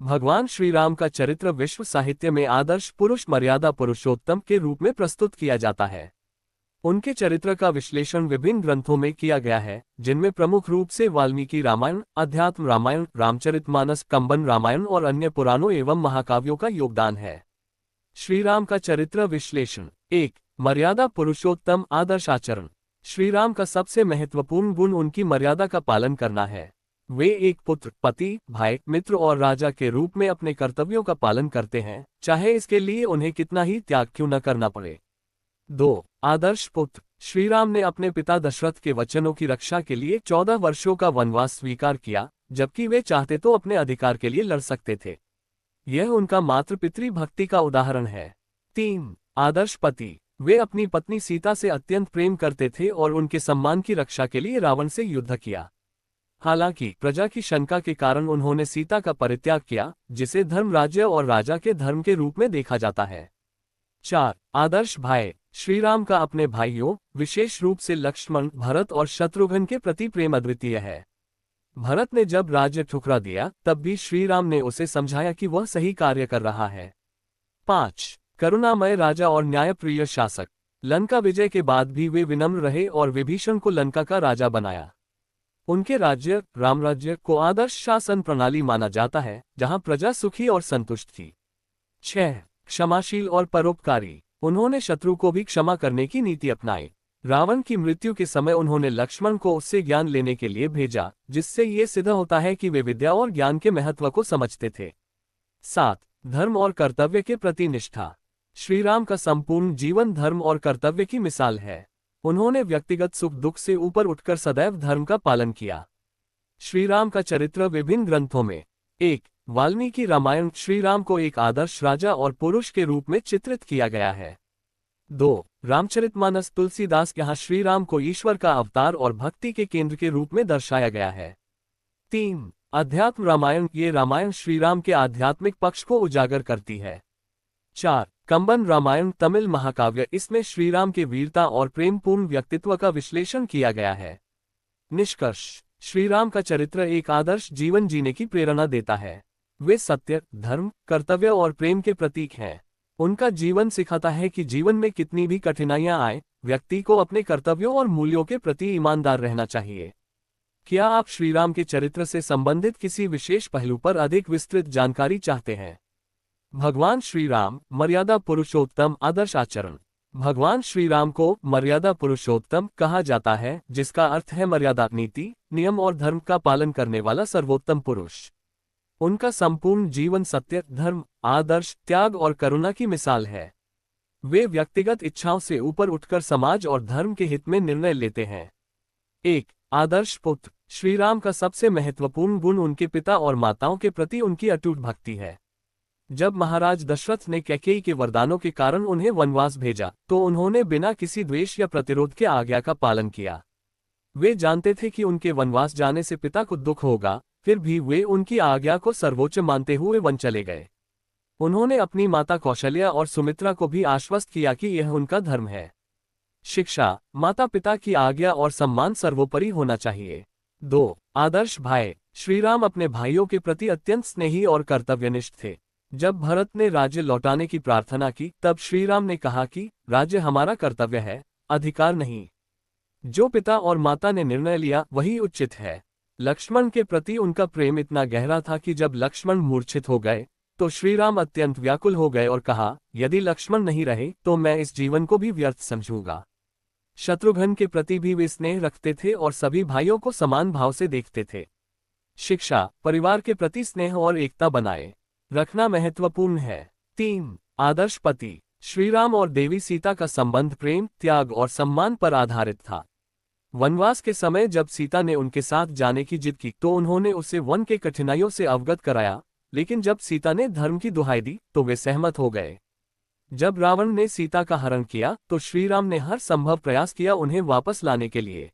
भगवान श्री राम का चरित्र विश्व साहित्य में आदर्श पुरुष मर्यादा पुरुषोत्तम के रूप में प्रस्तुत किया जाता है। उनके चरित्र का विश्लेषण विभिन्न ग्रंथों में किया गया है, जिनमें प्रमुख रूप से वाल्मीकि रामायण, अध्यात्म रामायण, रामचरितमानस, कंबन रामायण और अन्य पुराणों एवं महाकाव्यों का योगदान है। श्री राम का चरित्र विश्लेषण। 1. मर्यादा पुरुषोत्तम आदर्श आचरण। श्री राम का सबसे महत्वपूर्ण गुण उनकी मर्यादा का पालन करना है। वे एक पुत्र, पति, भाई, मित्र और राजा के रूप में अपने कर्तव्यों का पालन करते हैं, चाहे इसके लिए उन्हें कितना ही त्याग क्यों न करना पड़े। 2. आदर्श पुत्र। श्री राम ने अपने पिता दशरथ के वचनों की रक्षा के लिए 14 वर्षों का वनवास स्वीकार किया, जबकि वे चाहते तो अपने अधिकार के लिए लड़ सकते थे। यह उनका मातृ पितृ भक्ति का उदाहरण है। 3. आदर्श पति। वे अपनी पत्नी सीता से अत्यंत प्रेम करते थे और उनके सम्मान की रक्षा के लिए रावण से युद्ध किया। हालांकि प्रजा की शंका के कारण उन्होंने सीता का परित्याग किया, जिसे धर्म, राज्य और राजा के धर्म के रूप में देखा जाता है। 4. आदर्श भाई। श्री राम का अपने भाइयों, विशेष रूप से लक्ष्मण, भरत और शत्रुघ्न के प्रति प्रेम अद्वितीय है। भरत ने जब राज्य ठुकरा दिया, तब भी श्री राम ने उसे समझाया कि वह सही कार्य कर रहा है। 5. करुणामय राजा और न्यायप्रिय शासक। लंका विजय के बाद भी वे विनम्र रहे और विभीषण को लंका का राजा बनाया। उनके राज्य, रामराज्य, को आदर्श शासन प्रणाली माना जाता है, जहां प्रजा सुखी और संतुष्ट थी। 6. क्षमाशील और परोपकारी। उन्होंने शत्रु को भी क्षमा करने की नीति अपनाई। रावण की मृत्यु के समय उन्होंने लक्ष्मण को उससे ज्ञान लेने के लिए भेजा, जिससे ये सिद्ध होता है कि वे विद्या और ज्ञान के महत्व को समझते थे। 7. धर्म और कर्तव्य के प्रति निष्ठा। श्री राम का संपूर्ण जीवन धर्म और कर्तव्य की मिसाल है। उन्होंने व्यक्तिगत सुख दुख से ऊपर उठकर सदैव धर्म का पालन किया। श्री राम का चरित्र विभिन्न ग्रंथों में। 1. वाल्मीकि रामायण। श्री राम को एक आदर्श राजा और पुरुष के रूप में चित्रित किया गया है। 2. रामचरितमानस। तुलसीदास। यहाँ श्री राम को ईश्वर का अवतार और भक्ति के केंद्र के रूप में दर्शाया गया है। 3. अध्यात्म रामायण। ये रामायण श्री राम के आध्यात्मिक पक्ष को उजागर करती है। 4. कंबन रामायण तमिल महाकाव्य। इसमें श्री राम के वीरता और प्रेमपूर्ण व्यक्तित्व का विश्लेषण किया गया है। निष्कर्ष। श्री राम का चरित्र एक आदर्श जीवन जीने की प्रेरणा देता है। वे सत्य, धर्म, कर्तव्य और प्रेम के प्रतीक हैं। उनका जीवन सिखाता है कि जीवन में कितनी भी कठिनाइयां आए, व्यक्ति को अपने कर्तव्यों और मूल्यों के प्रति ईमानदार रहना चाहिए। क्या आप श्री राम के चरित्र से संबंधित किसी विशेष पहलू पर अधिक विस्तृत जानकारी चाहते हैं? भगवान श्री राम, मर्यादा पुरुषोत्तम आदर्श आचरण। भगवान श्री राम को मर्यादा पुरुषोत्तम कहा जाता है, जिसका अर्थ है मर्यादा, नीति, नियम और धर्म का पालन करने वाला सर्वोत्तम पुरुष। उनका संपूर्ण जीवन सत्य, धर्म, आदर्श, त्याग और करुणा की मिसाल है। वे व्यक्तिगत इच्छाओं से ऊपर उठकर समाज और धर्म के हित में निर्णय लेते हैं। 1. आदर्श पुत्र। श्री राम का सबसे महत्वपूर्ण गुण उनके पिता और माताओं के प्रति उनकी अटूट भक्ति है। जब महाराज दशरथ ने कैकेयी के वरदानों के कारण उन्हें वनवास भेजा, तो उन्होंने बिना किसी द्वेष या प्रतिरोध के आज्ञा का पालन किया। वे जानते थे कि उनके वनवास जाने से पिता को दुख होगा, फिर भी वे उनकी आज्ञा को सर्वोच्च मानते हुए वन चले गए। उन्होंने अपनी माता कौशल्या और सुमित्रा को भी आश्वस्त किया कि यह उनका धर्म है। शिक्षा। माता पिता की आज्ञा और सम्मान सर्वोपरि होना चाहिए। 2. आदर्श भाई। श्री राम अपने भाइयों के प्रति अत्यंत स्नेही और कर्तव्यनिष्ठ थे। जब भरत ने राज्य लौटाने की प्रार्थना की, तब श्री राम ने कहा कि राज्य हमारा कर्तव्य है, अधिकार नहीं। जो पिता और माता ने निर्णय लिया वही उचित है। लक्ष्मण के प्रति उनका प्रेम इतना गहरा था कि जब लक्ष्मण मूर्छित हो गए, तो श्री राम अत्यंत व्याकुल हो गए और कहा, यदि लक्ष्मण नहीं रहे तो मैं इस जीवन को भी व्यर्थ समझूंगा। शत्रुघ्न के प्रति भी वे स्नेह रखते थे और सभी भाइयों को समान भाव से देखते थे। शिक्षा। परिवार के प्रति स्नेह और एकता बनाए रखना महत्वपूर्ण है। 3. आदर्श पति। श्री राम और देवी सीता का संबंध प्रेम, त्याग और सम्मान पर आधारित था। वनवास के समय जब सीता ने उनके साथ जाने की जिद की, तो उन्होंने उसे वन के कठिनाइयों से अवगत कराया, लेकिन जब सीता ने धर्म की दुहाई दी, तो वे सहमत हो गए। जब रावण ने सीता का हरण किया, तो श्री राम ने हर संभव प्रयास किया उन्हें वापस लाने के लिए।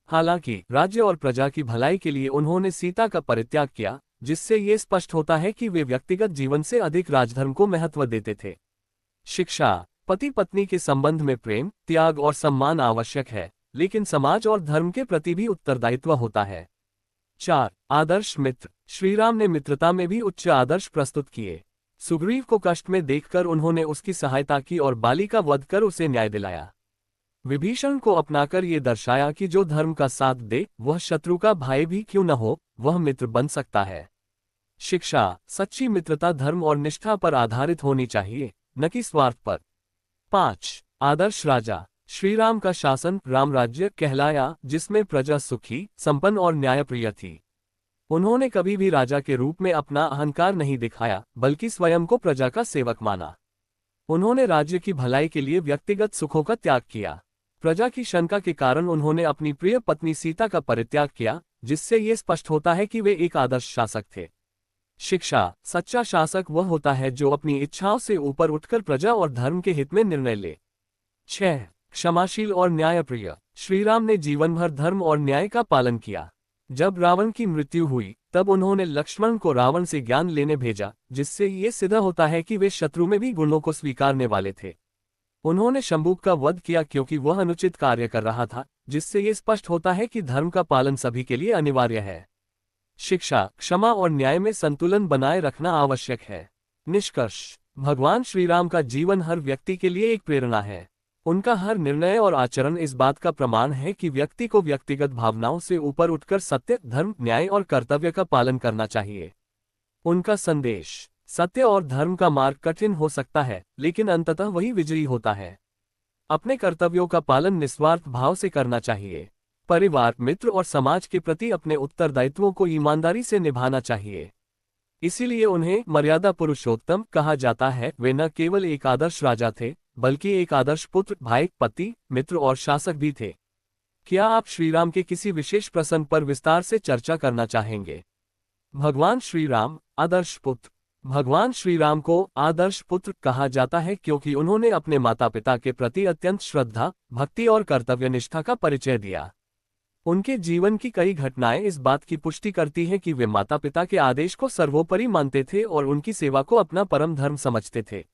हालांकि राज्य और प्रजा की भलाई के लिए उन्होंने सीता का परित्याग किया, जिससे ये स्पष्ट होता है कि वे व्यक्तिगत जीवन से अधिक राजधर्म को महत्व देते थे। शिक्षा। पति पत्नी के संबंध में प्रेम, त्याग और सम्मान आवश्यक है, लेकिन समाज और धर्म के प्रति भी उत्तरदायित्व होता है। 4. आदर्श मित्र। श्रीराम ने मित्रता में भी उच्च आदर्श प्रस्तुत किए। सुग्रीव को कष्ट में देखकर उन्होंने उसकी सहायता की और बाली का वध कर उसे न्याय दिलाया। विभीषण को अपनाकर ये दर्शाया कि जो धर्म का साथ दे, वह शत्रु का भाई भी क्यों न हो, वह मित्र बन सकता है। शिक्षा। सच्ची मित्रता धर्म और निष्ठा पर आधारित होनी चाहिए, न कि स्वार्थ पर। 5. आदर्श राजा। श्रीराम का शासन राम राज्य कहलाया, जिसमें प्रजा सुखी, संपन्न और न्यायप्रिय थी। उन्होंने कभी भी राजा के रूप में अपना अहंकार नहीं दिखाया, बल्कि स्वयं को प्रजा का सेवक माना। उन्होंने राज्य की भलाई के लिए व्यक्तिगत सुखों का त्याग किया। प्रजा की शंका के कारण उन्होंने अपनी प्रिय पत्नी सीता का परित्याग किया, जिससे ये स्पष्ट होता है कि वे एक आदर्श शासक थे। शिक्षा। सच्चा शासक वह होता है जो अपनी इच्छाओं से ऊपर उठकर प्रजा और धर्म के हित में निर्णय ले। 6. क्षमाशील और न्यायप्रिय। श्रीराम ने जीवन भर धर्म और न्याय का पालन किया। जब रावण की मृत्यु हुई, तब उन्होंने लक्ष्मण को रावण से ज्ञान लेने भेजा, जिससे ये सिद्ध होता है कि वे शत्रु में भी गुणों को स्वीकारने वाले थे। उन्होंने शंभुक का वध किया क्योंकि वह अनुचित कार्य कर रहा था, जिससे ये स्पष्ट होता है कि धर्म का पालन सभी के लिए अनिवार्य है। शिक्षा। क्षमा और न्याय में संतुलन बनाए रखना आवश्यक है। निष्कर्ष। भगवान श्रीराम का जीवन हर व्यक्ति के लिए एक प्रेरणा है। उनका हर निर्णय और आचरण इस बात का प्रमाण है कि व्यक्ति को व्यक्तिगत भावनाओं से ऊपर उठकर सत्य, धर्म, न्याय और कर्तव्य का पालन करना चाहिए। उनका संदेश। सत्य और धर्म का मार्ग कठिन हो सकता है, लेकिन अंततः वही विजयी होता है। अपने कर्तव्यों का पालन निस्वार्थ भाव से करना चाहिए। परिवार, मित्र और समाज के प्रति अपने उत्तरदायित्वों को ईमानदारी से निभाना चाहिए। इसीलिए उन्हें मर्यादा पुरुषोत्तम कहा जाता है। वे न केवल एक आदर्श राजा थे, बल्कि एक आदर्श पुत्र, भाई, पति, मित्र और शासक भी थे। क्या आप श्रीराम के किसी विशेष प्रसंग पर विस्तार से चर्चा करना चाहेंगे? भगवान श्रीराम आदर्श पुत्र। भगवान श्रीराम को आदर्श पुत्र कहा जाता है क्योंकि उन्होंने अपने माता पिता के प्रति अत्यंत श्रद्धा, भक्ति और कर्तव्य निष्ठा का परिचय दिया। उनके जीवन की कई घटनाएं इस बात की पुष्टि करती हैं कि वे माता पिता के आदेश को सर्वोपरि मानते थे और उनकी सेवा को अपना परम धर्म समझते थे।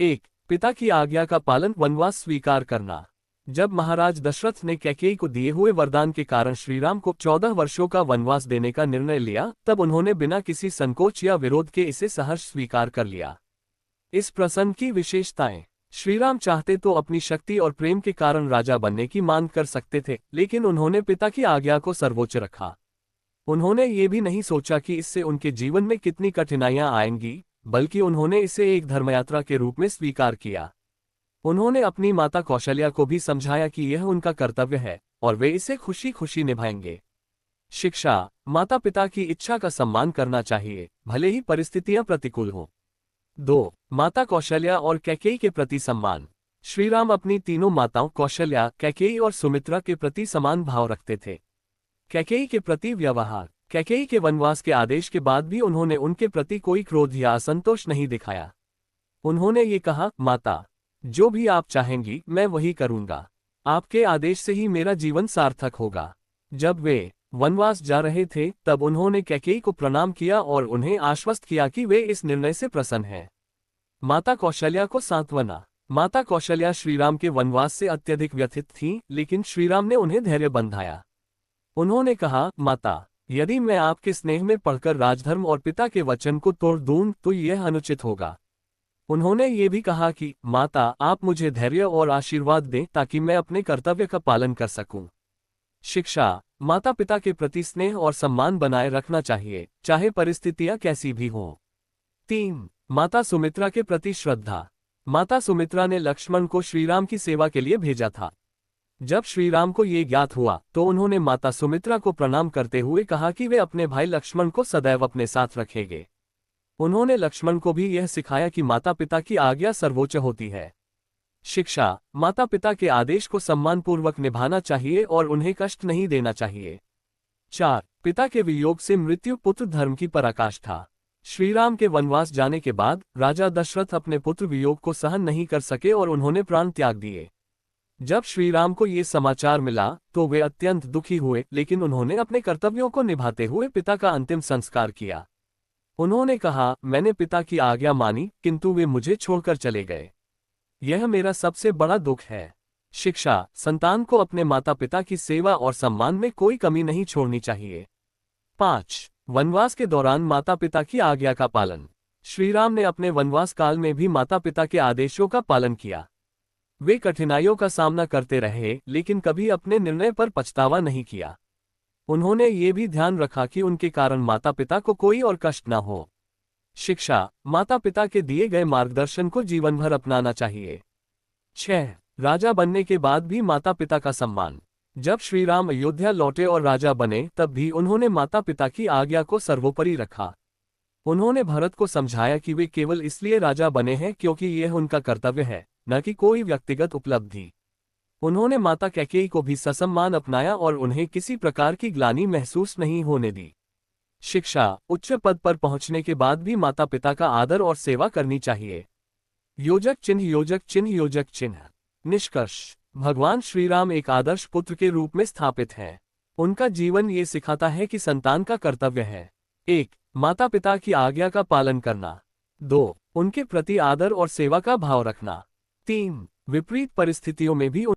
1. पिता की आज्ञा का पालन, वनवास स्वीकार करना। जब महाराज दशरथ ने कैकेयी को दिए हुए वरदान के कारण श्रीराम को 14 वर्षों का वनवास देने का निर्णय लिया, तब उन्होंने बिना किसी संकोच या विरोध के इसे सहर्ष स्वीकार कर लिया। इस प्रसंग की विशेषताएं। श्रीराम चाहते तो अपनी शक्ति और प्रेम के कारण राजा बनने की मांग कर सकते थे, लेकिन उन्होंने पिता की आज्ञा को सर्वोच्च रखा। उन्होंने ये भी नहीं सोचा कि इससे उनके जीवन में कितनी कठिनाइयां आएंगी, बल्कि उन्होंने इसे एक धर्मयात्रा के रूप में स्वीकार किया। उन्होंने अपनी माता कौशल्या को भी समझाया कि यह उनका कर्तव्य है और वे इसे खुशी खुशी निभाएंगे। शिक्षा। माता पिता की इच्छा का सम्मान करना चाहिए, भले ही परिस्थितियां प्रतिकूल हों। 2. माता कौशल्या और कैकेयी के प्रति सम्मान। श्रीराम अपनी तीनों माताओं कौशल्या, कैकेयी और सुमित्रा के प्रति समान भाव रखते थे। कैकेयी के प्रति व्यवहार। कैकेयी के वनवास के आदेश के बाद भी उन्होंने उनके प्रति कोई क्रोध या असंतोष नहीं दिखाया। उन्होंने ये कहा, माता, जो भी आप चाहेंगी मैं वही करूंगा। आपके आदेश से ही मेरा जीवन सार्थक होगा। जब वे वनवास जा रहे थे, तब उन्होंने कैकेयी को प्रणाम किया और उन्हें आश्वस्त किया कि वे इस निर्णय से प्रसन्न हैं। माता कौशल्या को सांत्वना। माता कौशल्या श्रीराम के वनवास से अत्यधिक व्यथित थीं, लेकिन श्रीराम ने उन्हें धैर्य बंधाया। उन्होंने कहा, माता, यदि मैं आपके स्नेह में पढ़कर राजधर्म और पिता के वचन को तोड़ दूं तो यह अनुचित होगा। उन्होंने ये भी कहा कि माता, आप मुझे धैर्य और आशीर्वाद दें ताकि मैं अपने कर्तव्य का पालन कर सकूं। शिक्षा। माता पिता के प्रति स्नेह और सम्मान बनाए रखना चाहिए, चाहे परिस्थितियां कैसी भी हों। 3. माता सुमित्रा के प्रति श्रद्धा। माता सुमित्रा ने लक्ष्मण को श्रीराम की सेवा के लिए भेजा था। जब श्रीराम को ये ज्ञात हुआ तो उन्होंने माता सुमित्रा को प्रणाम करते हुए कहा कि वे अपने भाई लक्ष्मण को सदैव अपने साथ रखेंगे। उन्होंने लक्ष्मण को भी यह सिखाया कि माता पिता की आज्ञा सर्वोच्च होती है। शिक्षा। माता पिता के आदेश को सम्मानपूर्वक निभाना चाहिए और उन्हें कष्ट नहीं देना चाहिए। 4. पिता के वियोग से मृत्यु पुत्र धर्म की पराकाष्ठा। श्रीराम के वनवास जाने के बाद राजा दशरथ अपने पुत्र वियोग को सहन नहीं कर सके और उन्होंने प्राण त्याग दिए। जब श्रीराम को ये समाचार मिला तो वे अत्यंत दुखी हुए, लेकिन उन्होंने अपने कर्तव्यों को निभाते हुए पिता का अंतिम संस्कार किया। उन्होंने कहा, मैंने पिता की आज्ञा मानी, किंतु वे मुझे छोड़कर चले गए। यह मेरा सबसे बड़ा दुख है। शिक्षा। संतान को अपने माता पिता की सेवा और सम्मान में कोई कमी नहीं छोड़नी चाहिए। 5. वनवास के दौरान माता पिता की आज्ञा का पालन। श्री राम ने अपने वनवास काल में भी माता पिता के आदेशों का पालन किया। वे कठिनाइयों का सामना करते रहे, लेकिन कभी अपने निर्णय पर पछतावा नहीं किया। उन्होंने ये भी ध्यान रखा कि उनके कारण माता पिता को कोई और कष्ट न हो। शिक्षा। माता पिता के दिए गए मार्गदर्शन को जीवन भर अपनाना चाहिए। 6. राजा बनने के बाद भी माता पिता का सम्मान। जब श्री राम अयोध्या लौटे और राजा बने, तब भी उन्होंने माता पिता की आज्ञा को सर्वोपरि रखा। उन्होंने भरत को समझाया कि वे केवल इसलिए राजा बने हैं क्योंकि यह उनका कर्तव्य है, न कि कोई व्यक्तिगत उपलब्धि। उन्होंने माता कैकेयी को भी ससम्मान अपनाया और उन्हें किसी प्रकार की ग्लानि महसूस नहीं होने दी। शिक्षा। उच्च पद पर पहुंचने के बाद भी माता पिता का आदर और सेवा करनी चाहिए। योजक चिन्ह योजक चिन्ह योजक चिन्ह। निष्कर्ष। भगवान श्री राम एक आदर्श पुत्र के रूप में स्थापित हैं। उनका जीवन ये सिखाता है कि संतान का कर्तव्य है: 1. माता पिता की आज्ञा का पालन करना। 2. उनके प्रति आदर और सेवा का भाव रखना। 3. विपरीत परिस्थितियों में भी